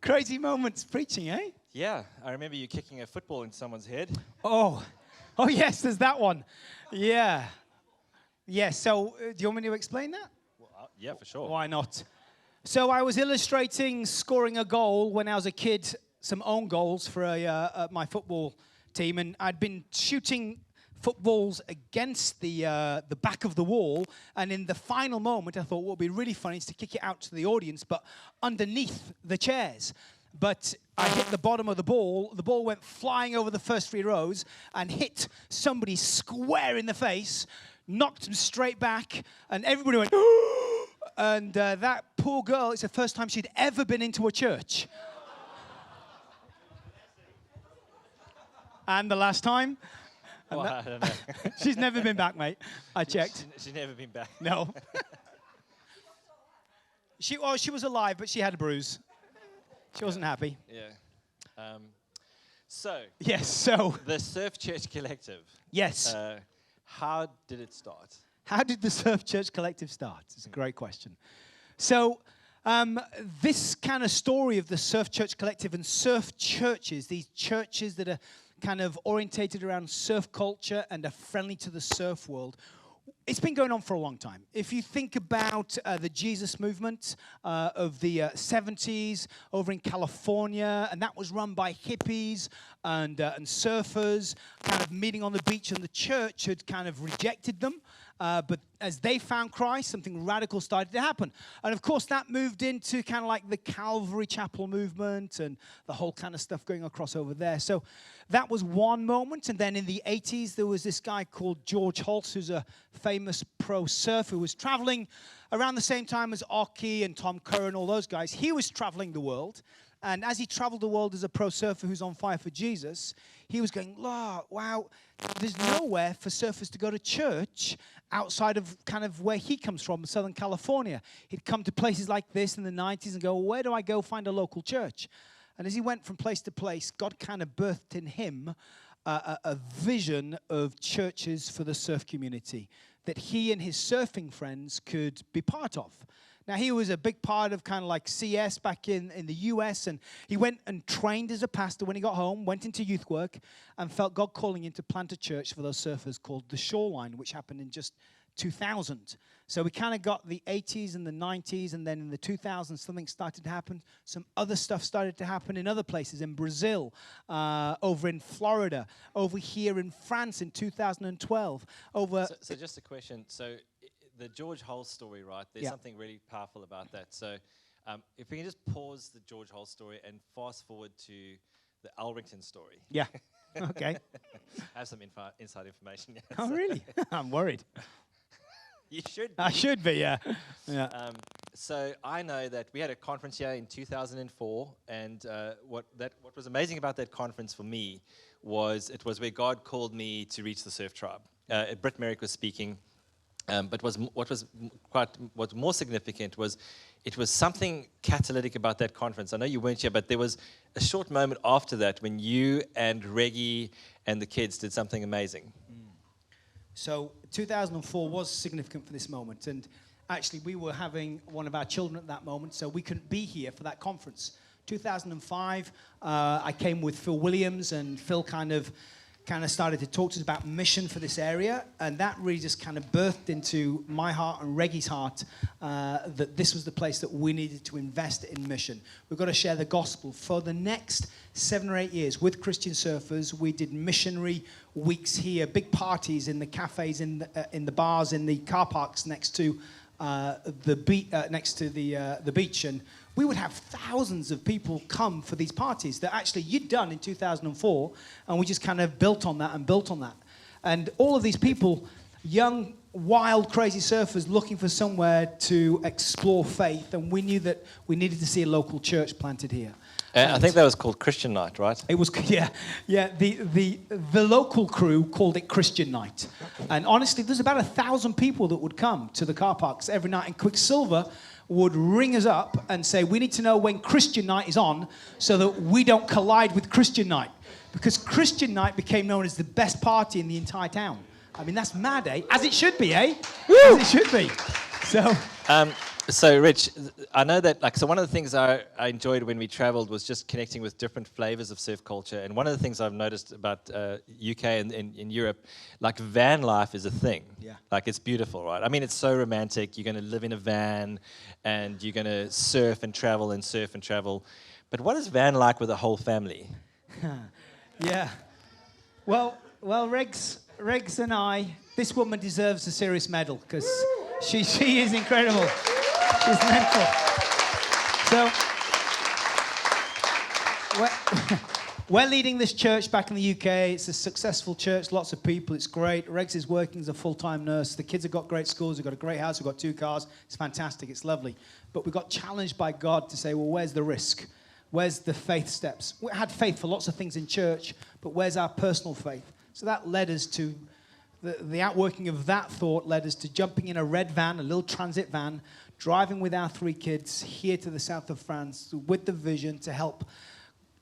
Crazy moments preaching, eh? Yeah, I remember you kicking a football in someone's head. Oh yes, there's that one. Yeah. Yeah, so do you want me to explain that? Well, yeah, for sure. Why not? So I was illustrating scoring a goal when I was a kid, some own goals for my football team, and I'd been shooting footballs against the back of the wall, and in the final moment I thought what would be really funny is to kick it out to the audience, but underneath the chairs. But I hit the bottom of the ball went flying over the first 3 rows and hit somebody square in the face, knocked him straight back, and everybody went, and that poor girl, it's the first time she'd ever been into a church. And the last time. Well, I don't know. She's never been back, mate. I checked. She's never been back. No. She was alive, but she had a bruise. She wasn't happy. Yeah. So. Yes, so. The Surf Church Collective. Yes. How did it start? How did the Surf Church Collective start? It's a great question. So, this kind of story of the Surf Church Collective and surf churches, these churches that are kind of orientated around surf culture and are friendly to the surf world, it's been going on for a long time. If you think about the Jesus movement of the 70s over in California, and that was run by hippies and surfers kind of meeting on the beach, and the church had kind of rejected them. But as they found Christ, something radical started to happen. And of course, that moved into kind of like the Calvary Chapel movement and the whole kind of stuff going across over there. So that was one moment. And then in the 80s, there was this guy called George Holtz, who's a famous pro surfer who was traveling around the same time as Oki and Tom Kerr and all those guys. He was traveling the world. And as he traveled the world as a pro surfer who's on fire for Jesus, he was going, wow, there's nowhere for surfers to go to church outside of kind of where he comes from, Southern California. He'd come to places like this in the 90s and go, well, where do I go find a local church? And as he went from place to place, God kind of birthed in him a vision of churches for the surf community that he and his surfing friends could be part of. Now, he was a big part of kind of like CS back in the US, and he went and trained as a pastor when he got home, went into youth work, and felt God calling him to plant a church for those surfers called The Shoreline, which happened in just 2000. So we kind of got the 80s and the 90s, and then in the 2000s, something started to happen. Some other stuff started to happen in other places, in Brazil, over in Florida, over here in France in 2012. So just a question. So the George Holtz story, right? There's something really powerful about that. So if we can just pause the George Holtz story and fast forward to the Ellerington story. Yeah. Okay. I have some inside information. Yeah, oh, really? I'm worried. You should be. I should be, yeah. So I know that we had a conference here in 2004, and what was amazing about that conference for me was it was where God called me to reach the surf tribe. Britt Merrick was speaking. But what was more significant was it was something catalytic about that conference. I know you weren't here, but there was a short moment after that when you and Reggie and the kids did something amazing. So 2004 was significant for this moment, and actually we were having one of our children at that moment, so we couldn't be here for that conference. 2005, I came with Phil Williams, and Phil kind of started to talk to us about mission for this area, and that really just kind of birthed into my heart and Reggie's heart that this was the place that we needed to invest in mission. We've got to share the gospel. For the next 7 or 8 years with Christian surfers, we did missionary weeks here, big parties in the cafes, in the bars, in the car parks next to the beach, and we would have thousands of people come for these parties that actually you'd done in 2004, and we just kind of built on that. And all of these people, young, wild, crazy surfers looking for somewhere to explore faith, and we knew that we needed to see a local church planted here. I think that was called Christian Night, right? It was, yeah. The local crew called it Christian Night. And honestly, there's about 1,000 people that would come to the car parks every night, and Quicksilver would ring us up and say, we need to know when Christian Night is on so that we don't collide with Christian Night. Because Christian Night became known as the best party in the entire town. I mean, that's mad, eh? As it should be, eh? Woo! As it should be. So... So, Rich, I know that, like, so one of the things I enjoyed when we traveled was just connecting with different flavors of surf culture. And one of the things I've noticed about UK and in Europe, like, van life is a thing. Yeah. Like, it's beautiful, right? I mean, it's so romantic. You're going to live in a van and you're going to surf and travel and surf and travel. But what is van like with a whole family? Yeah. Well, Regs and I, this woman deserves a serious medal because she is incredible. She's mental. So, we're leading this church back in the UK. It's a successful church, lots of people. It's great. Regs is working as a full-time nurse. The kids have got great schools. We've got a great house. We've got 2 cars. It's fantastic. It's lovely. But we got challenged by God to say, well, where's the risk? Where's the faith steps? We had faith for lots of things in church, but where's our personal faith? So that led us to, the outworking of that thought led us to jumping in a red van, a little transit van, driving with our 3 kids here to the south of France with the vision to help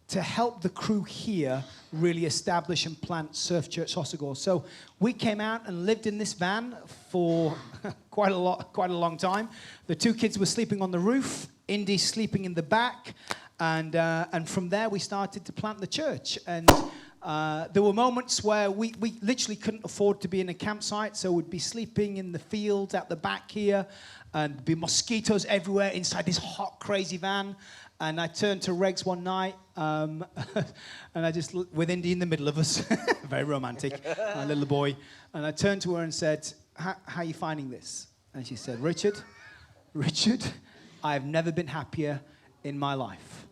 the crew here really establish and plant Surf Church Hossegor. So we came out and lived in this van for quite a long time. The 2 kids were sleeping on the roof, Indy sleeping in the back, and from there we started to plant the church. And there were moments where we literally couldn't afford to be in a campsite, so we'd be sleeping in the fields at the back here, and there'd be mosquitoes everywhere inside this hot, crazy van. And I turned to Regs one night, and I just, with Indy in the middle of us, very romantic, my little boy, and I turned to her and said, how are you finding this? And she said, Richard, I have never been happier in my life.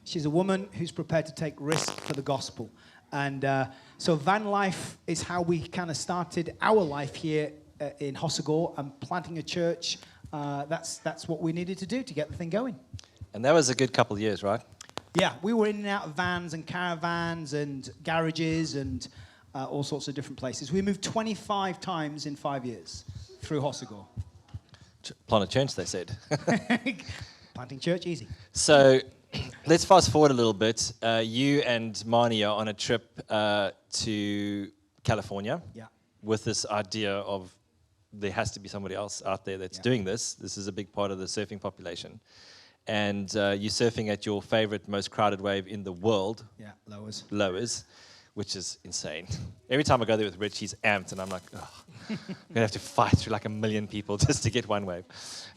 She's a woman who's prepared to take risk for the gospel. And so van life is how we kind of started our life here in Hossegor, and planting a church. That's what we needed to do to get the thing going. And that was a good couple of years, right? Yeah, we were in and out of vans and caravans and garages and all sorts of different places. We moved 25 times in 5 years through Hossegor. Plant a church, they said. Planting church, easy. So let's fast forward a little bit. You and Marnie are on a trip to California with this idea of there has to be somebody else out there that's doing this. This is a big part of the surfing population. And you're surfing at your favorite, most crowded wave in the world. Yeah, Lowers, which is insane. Every time I go there with Rich, he's amped, and I'm like, oh, I'm going to have to fight through like 1 million people just to get one wave.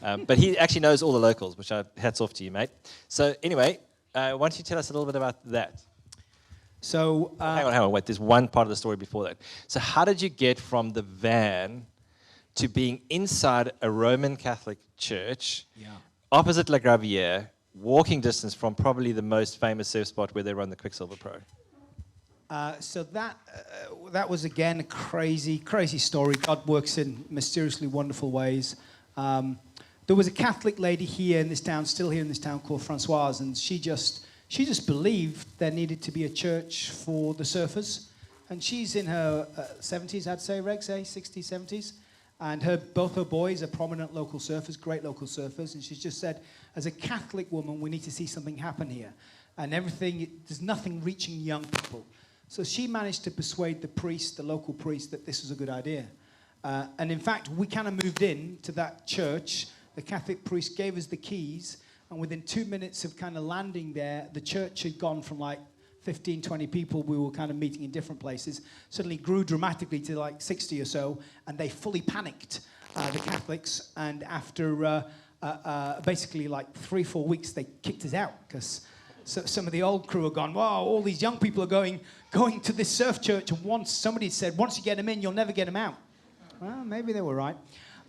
But he actually knows all the locals, which hats off to you, mate. So anyway, why don't you tell us a little bit about that? So hang on, wait. There's one part of the story before that. So how did you get from the van to being inside a Roman Catholic church, opposite La Gravière, walking distance from probably the most famous surf spot where they run the Quicksilver Pro? So that was, again, a crazy story. God works in mysteriously wonderful ways. There was a Catholic lady here in this town, still here in this town, called Françoise, and she just believed there needed to be a church for the surfers. And she's in her 70s, I'd say, Rex, 60s, 70s. And both her boys are prominent local surfers, great local surfers. And she's just said, as a Catholic woman, we need to see something happen here. And there's nothing reaching young people. So she managed to persuade the local priest, that this was a good idea. And in fact, we kind of moved in to that church. The Catholic priest gave us the keys. And within 2 minutes of kind of landing there, the church had gone from like 15, 20 people. We were kind of meeting in different places. Suddenly grew dramatically to like 60 or so. And they fully panicked, the Catholics. And after basically like 3-4 weeks, they kicked us out because some of the old crew had gone, wow, all these young people are going to this surf church. And somebody said, once you get them in, you'll never get them out. Well, maybe they were right.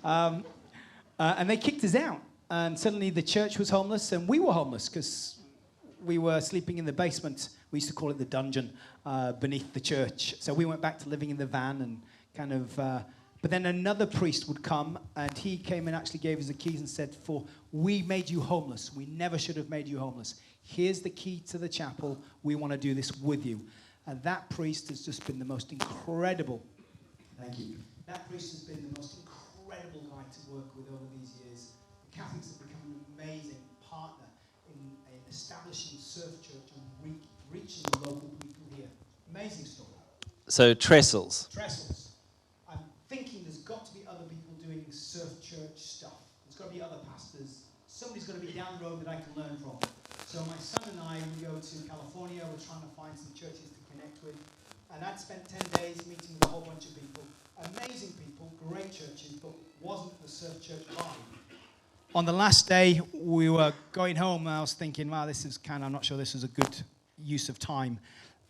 And they kicked us out. And suddenly the church was homeless, and we were homeless because we were sleeping in the basement. We used to call it the dungeon beneath the church. So we went back to living in the van and kind of... but then another priest would come, and he came and actually gave us the keys and said, we made you homeless. We never should have made you homeless. Here's the key to the chapel. We want to do this with you. And that priest has just been the most incredible... Thank you. That priest has been the most incredible guy to work with over these years. The Catholics have become an amazing partner in establishing surf church and reaching the local people here. Amazing story. So Trestles. I'm thinking there's got to be other people doing surf church stuff. There's got to be other pastors. somebody's got to be down the road that I can learn from. So my son and I, we go to California. We're trying to find some churches to connect with. And I'd spent 10 days meeting with a whole bunch of people. Amazing people, great churches, but wasn't the Surf Church vibe. On the last day, we were going home, and I was thinking, wow, I'm not sure this is a good use of time.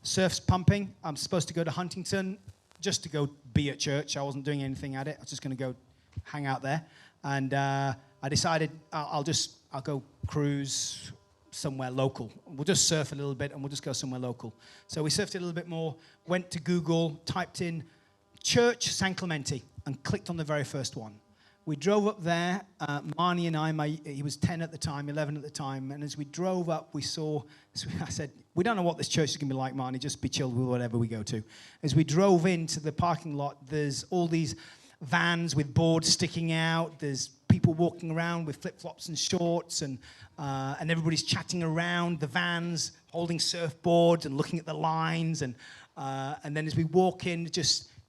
Surf's pumping. I'm supposed to go to Huntington just to go be at church. I wasn't doing anything at it. I was just going to go hang out there. And I decided I'll go cruise somewhere local. We'll just surf a little bit, and we'll just go somewhere local. So we surfed it a little bit more, went to Google, typed in Church San Clemente, and clicked on the very first one. We drove up there, Marnie and I, he was 10 at the time, 11 at the time, and as we drove up, I said, we don't know what this church is going to be like, Marnie, just be chilled with whatever we go to. As we drove into the parking lot, there's all these vans with boards sticking out, there's people walking around with flip-flops and shorts, and everybody's chatting around the vans, holding surfboards and looking at the lines, and then as we walk in,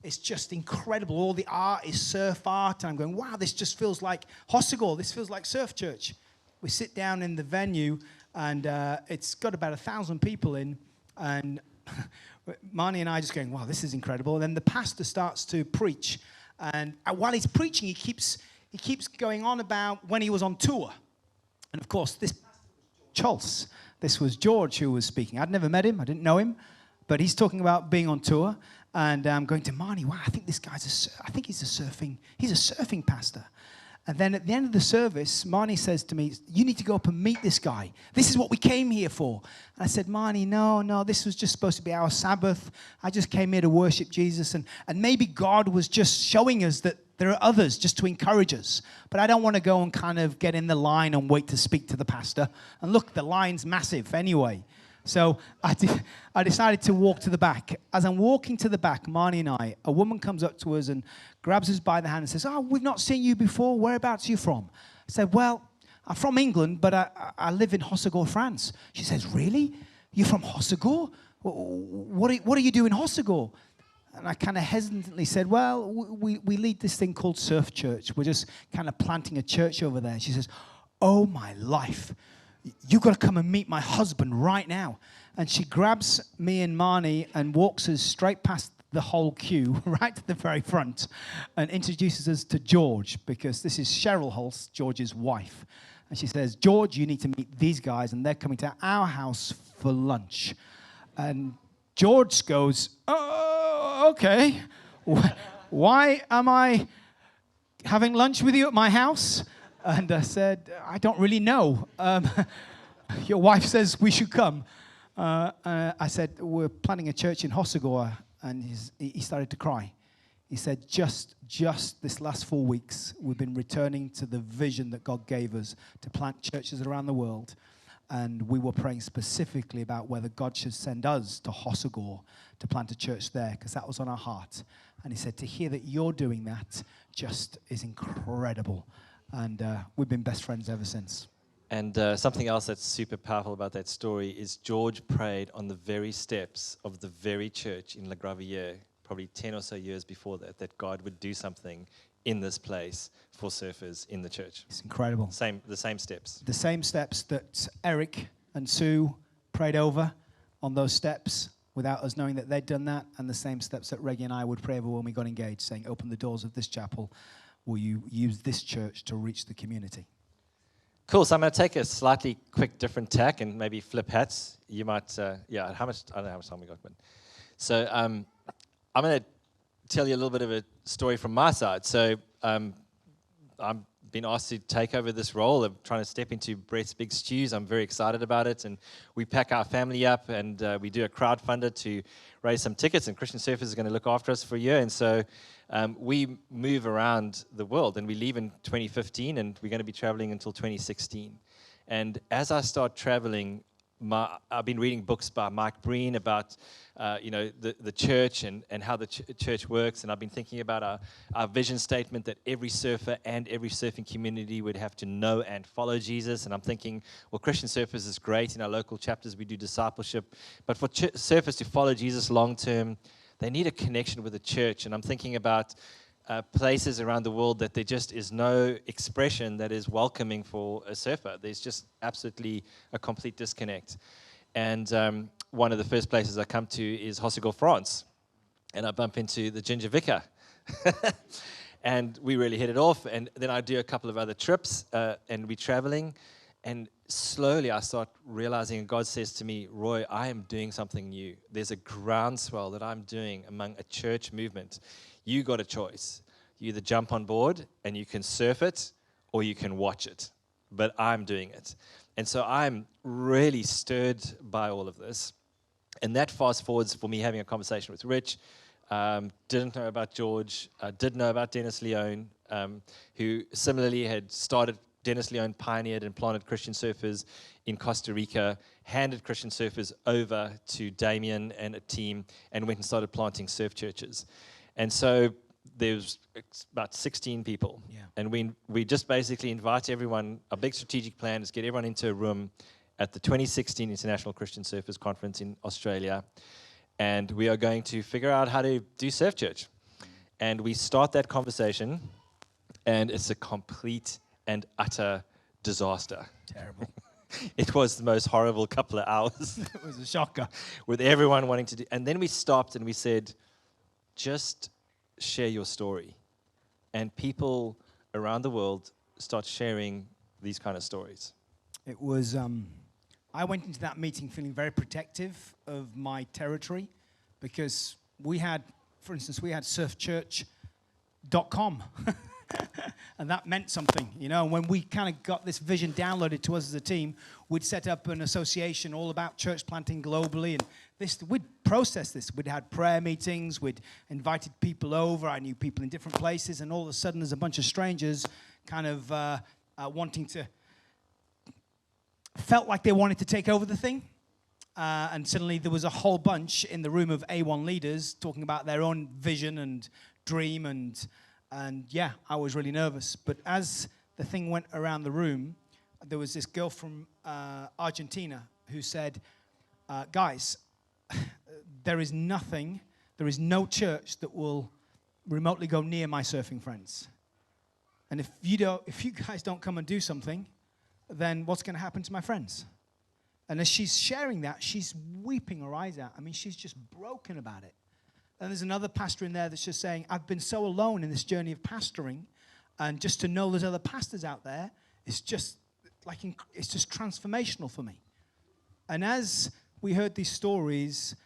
it's just incredible. All the art is surf art. And I'm going, wow, this just feels like Hossegor. This feels like Surf Church. We sit down in the venue, and it's got about 1,000 people in. And Marnie and I just going, wow, this is incredible. And then the pastor starts to preach. And while he's preaching, he keeps going on about when he was on tour. And, of course, this pastor was Charles. This was George who was speaking. I'd never met him. I didn't know him. But he's talking about being on tour. And I'm going to Marnie, wow, I think this guy's he's a surfing pastor. And then at the end of the service, Marnie says to me, you need to go up and meet this guy. This is what we came here for. And I said, Marnie, no, this was just supposed to be our Sabbath. I just came here to worship Jesus. And maybe God was just showing us that there are others just to encourage us. But I don't want to go and kind of get in the line and wait to speak to the pastor. And look, the line's massive anyway. So I decided to walk to the back. As I'm walking to the back, Marnie and I, a woman comes up to us and grabs us by the hand and says, oh, we've not seen you before. Whereabouts are you from? I said, well, I'm from England, but I live in Hossegor, France. She says, really? You're from Hossegor? What do you do in Hossegor? And I kind of hesitantly said, well, we lead this thing called Surf Church. We're just kind of planting a church over there. She says, oh, my life. You've got to come and meet my husband right now. And she grabs me and Marnie and walks us straight past the whole queue, right to the very front, and introduces us to George, because this is Cheryl Hulse, George's wife. And she says, George, you need to meet these guys, and they're coming to our house for lunch. And George goes, oh, okay. Why am I having lunch with you at my house? And I said, I don't really know. Your wife says we should come. I said, we're planning a church in Hossegor. And he started to cry. He said, just this last 4 weeks, we've been returning to the vision that God gave us to plant churches around the world. And we were praying specifically about whether God should send us to Hossegor to plant a church there, because that was on our heart. And he said, to hear that you're doing that just is incredible. And we've been best friends ever since. And something else that's super powerful about that story is George prayed on the very steps of the very church in La Gravière, probably 10 or so years before that God would do something in this place for surfers in the church. It's incredible. The same steps. The same steps that Eric and Sue prayed over on those steps without us knowing that they'd done that, and the same steps that Reggie and I would pray over when we got engaged, saying, open the doors of this chapel. Will you use this church to reach the community? Cool. So I'm going to take a slightly quick different tack and maybe flip hats. You might, I don't know how much time we got, but so I'm going to tell you a little bit of a story from my side. So I'm been asked to take over this role of trying to step into Brett's big stews. I'm very excited about it, and we pack our family up, and we do a crowdfunder to raise some tickets, and Christian Surfers is going to look after us for a year, and so we move around the world, and we leave in 2015, and we're going to be traveling until 2016. And as I start traveling, I've been reading books by Mike Breen about the church and how the church works, and I've been thinking about our vision statement that every surfer and every surfing community would have to know and follow Jesus. And I'm thinking, well, Christian Surfers is great. In our local chapters we do discipleship, but for surfers to follow Jesus long term, they need a connection with the church. And I'm thinking about places around the world that there just is no expression that is welcoming for a surfer. There's just absolutely a complete disconnect. And one of the first places I come to is Hossegor, France. And I bump into the Ginger Vicar. And we really hit it off. And then I do a couple of other trips, and we're traveling. And slowly I start realizing, and God says to me, Roy, I am doing something new. There's a groundswell that I'm doing among a church movement. You got a choice. You either jump on board and you can surf it, or you can watch it. But I'm doing it. And so I'm really stirred by all of this. And that fast forwards for me having a conversation with Rich. Didn't know about George. Did know about Dennis Leone, who similarly had started. Dennis Leone pioneered and planted Christian surfers in Costa Rica, handed Christian surfers over to Damien and a team, and went and started planting surf churches. And so there's about 16 people. Yeah. And we just basically invite everyone. A big strategic plan is get everyone into a room at the 2016 International Christian Surfers Conference in Australia. And we are going to figure out how to do surf church. And we start that conversation, and it's a complete and utter disaster. Terrible. It was the most horrible couple of hours. It was a shocker. With everyone wanting to do. And then we stopped and we said, just share your story. And people around the world start sharing these kind of stories. It was, I went into that meeting feeling very protective of my territory, because we had, for instance, we had surfchurch.com. And that meant something, you know. When we kind of got this vision downloaded to us as a team, we'd set up an association all about church planting globally, and we'd process this. We'd had prayer meetings, we'd invited people over. I knew people in different places, and all of a sudden there's a bunch of strangers kind of felt like they wanted to take over the thing. And suddenly there was a whole bunch in the room of A1 leaders talking about their own vision and dream, and yeah, I was really nervous. But as the thing went around the room, there was this girl from Argentina who said, guys, there is no church that will remotely go near my surfing friends. And if you guys don't come and do something, then what's going to happen to my friends? And as she's sharing that, she's weeping her eyes out. I mean, she's just broken about it. And there's another pastor in there that's just saying, I've been so alone in this journey of pastoring, and just to know there's other pastors out there, it's just transformational for me. And as we heard these stories,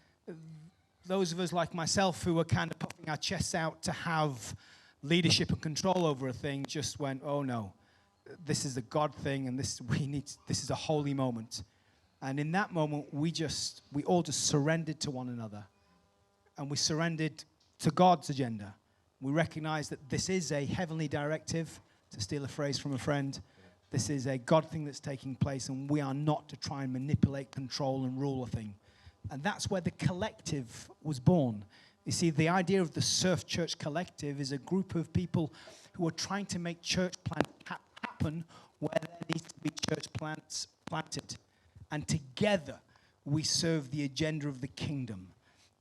those of us like myself who were kind of puffing our chests out to have leadership and control over a thing just went, oh no, this is a God thing, and this is a holy moment. And in that moment, we all just surrendered to one another. And we surrendered to God's agenda. We recognize that this is a heavenly directive, to steal a phrase from a friend. This is a God thing that's taking place, and we are not to try and manipulate, control, and rule a thing. And that's where the collective was born. You see, the idea of the Surf Church Collective is a group of people who are trying to make church plant happen where there needs to be church plants planted. And together, we serve the agenda of the kingdom.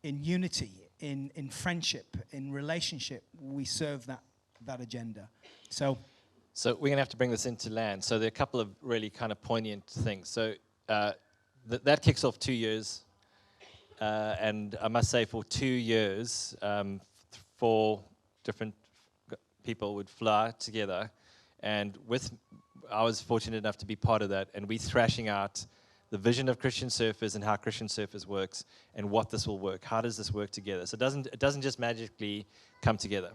In unity, in friendship, in relationship, we serve that agenda. So we're going to have to bring this into land. So there are a couple of really kind of poignant things. So that kicks off 2 years. And I must say, for 2 years, 4 different people would fly together. And I was fortunate enough to be part of that. And we're thrashing out the vision of Christian surfers and how Christian surfers works, and what this will work. How does this work together? So it doesn't just magically come together.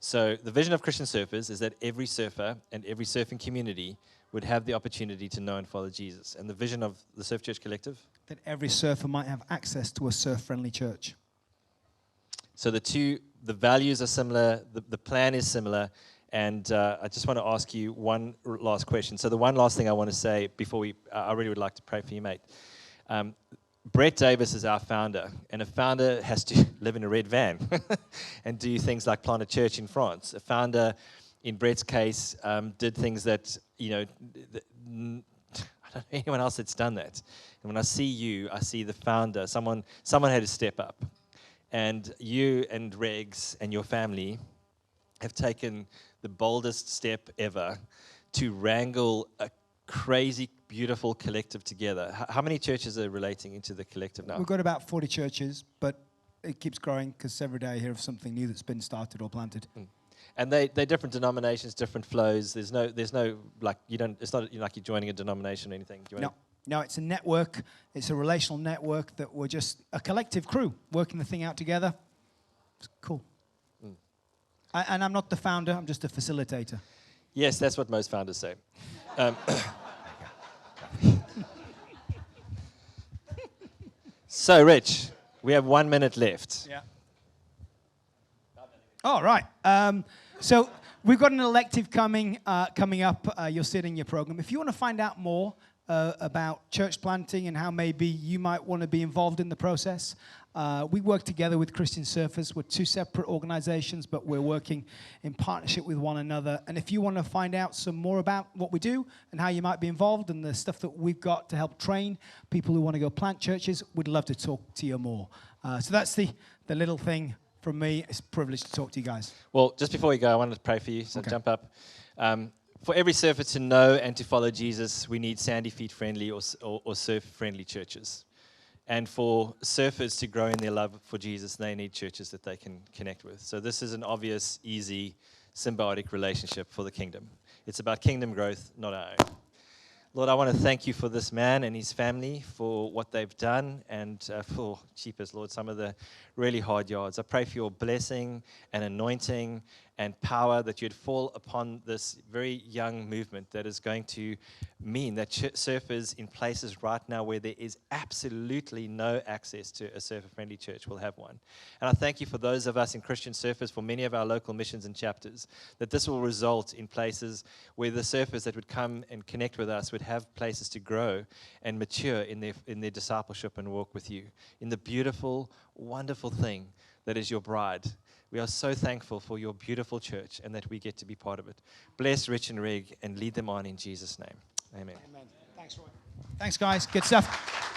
So the vision of Christian surfers is that every surfer and every surfing community would have the opportunity to know and follow Jesus. And the vision of the Surf Church Collective? That every surfer might have access to a surf-friendly church. So the values are similar, the plan is similar. And I just want to ask you one last question. So the one last thing I want to say before I really would like to pray for you, mate. Brett Davis is our founder, and a founder has to live in a red van and do things like plant a church in France. A founder, in Brett's case, did things that, I don't know anyone else that's done that. And when I see you, I see the founder. Someone had to step up. And you and Regs and your family have taken the boldest step ever to wrangle a crazy, beautiful collective together. How many churches are relating into the collective now? We've got about 40 churches, but it keeps growing because every day I hear of something new that's been started or planted. And they're different denominations, different flows. There's no like you don't. It's not like you're joining a denomination or anything. No, it's a network. It's a relational network that we're just a collective crew working the thing out together. It's cool. And I'm not the founder. I'm just a facilitator. Yes, that's what most founders say. So, Rich, we have 1 minute left. Yeah. All right. So we've got an elective coming up. You'll see it in your program. If you want to find out more about church planting and how maybe you might want to be involved in the process, we work together with Christian Surfers. We're two separate organizations, but we're working in partnership with one another. And if you want to find out some more about what we do and how you might be involved and the stuff that we've got to help train people who want to go plant churches, we'd love to talk to you more. So that's the little thing from me. It's a privilege to talk to you guys. Well, just before we go, I wanted to pray for you, so Okay. jump up. For every surfer to know and to follow Jesus, we need sandy feet friendly or surf friendly churches. And for surfers to grow in their love for Jesus, they need churches that they can connect with. So this is an obvious, easy, symbiotic relationship for the kingdom. It's about kingdom growth, not our own. Lord, I want to thank you for this man and his family, for what they've done, and for, cheapers, Lord, some of the really hard yards. I pray for your blessing and anointing and power that you'd fall upon this very young movement that is going to mean that surfers in places right now where there is absolutely no access to a surfer-friendly church will have one. And I thank you for those of us in Christian Surfers, for many of our local missions and chapters, that this will result in places where the surfers that would come and connect with us would have places to grow and mature in their discipleship and walk with you, in the beautiful, wonderful thing that is your bride. We are so thankful for your beautiful church and that we get to be part of it. Bless Rich and Reg and lead them on in Jesus' name. Amen. Amen. Thanks, Roy. Thanks, guys. Good stuff.